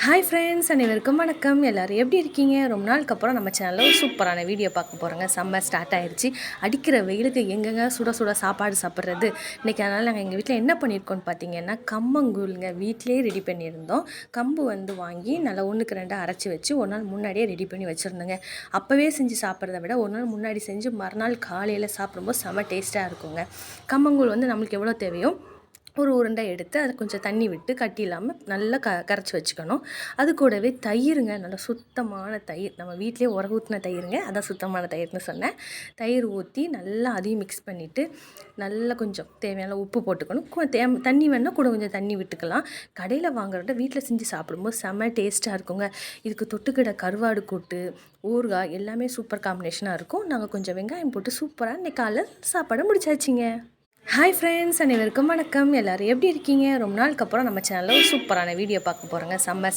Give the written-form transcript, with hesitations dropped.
Hi friends, அனைவருக்கும் வணக்கம். எல்லோரும் எப்படி இருக்கீங்க? ரொம்ப நாளுக்கு அப்புறம் நம்ம சேனலில் ஒரு சூப்பரான வீடியோ பார்க்க போகிறோங்க. சம்மர் ஸ்டார்ட் ஆயிடுச்சு. அடிக்கிற வெயிலுக்கு எங்கெங்க சுட சுட சாப்பாடு சாப்பிட்றது. இன்றைக்கி அதனால் நாங்கள் எங்கள் வீட்டில் என்ன பண்ணியிருக்கோன்னு பார்த்தீங்கன்னா, கம்மங்கூழுங்க வீட்டிலே ரெடி பண்ணியிருந்தோம். கம்பு வாங்கி நல்லா 1க்கு 2 அரைச்சி வச்சு ஒரு நாள் முன்னாடியே ரெடி பண்ணி வச்சுருந்தோங்க. அப்போவே செஞ்சு சாப்பிட்றத விட ஒரு நாள் முன்னாடி செஞ்சு மறுநாள் காலையில் சாப்பிடும்போது செம்ம டேஸ்ட்டாக இருக்குங்க. கம்மங்கூழ் நம்மளுக்கு எவ்வளோ தேவையோ ஒரு உருண்டை எடுத்து அதை கொஞ்சம் தண்ணி விட்டு கட்டி இல்லாமல் நல்லா கரைச்சி வச்சுக்கணும். அது கூடவே தயிருங்க, நல்லா சுத்தமான தயிர், நம்ம வீட்டிலே உர ஊற்றின தயிருங்க, அதான் சுத்தமான தயிர்னு சொன்னேன். தயிர் ஊற்றி நல்லா அதையும் மிக்ஸ் பண்ணிவிட்டு நல்லா கொஞ்சம் தேவையான உப்பு போட்டுக்கணும். தண்ணி வேணால் கூட கொஞ்சம் தண்ணி விட்டுக்கலாம். கடையில் வாங்குறத வீட்டில் செஞ்சு சாப்பிடும்போது செம்ம டேஸ்ட்டாக இருக்குங்க. இதுக்கு தொட்டுக்கிட கருவாடு கூட்டு, ஊறுகாய் எல்லாமே சூப்பர் காம்பினேஷனாக இருக்கும். நாங்கள் கொஞ்சம் வெங்காயம் போட்டு சூப்பராக இன்றைக்கி காலைல சாப்பாடை முடிச்சாச்சுங்க. ஹாய் ஃப்ரெண்ட்ஸ், அனைவருக்கும் வணக்கம். எல்லோரும் எப்படி இருக்கீங்க? ரொம்ப நாளுக்கு அப்புறம் நம்ம சேனலில் ஒரு சூப்பரான வீடியோ பார்க்க போகிறோங்க. சம்மர்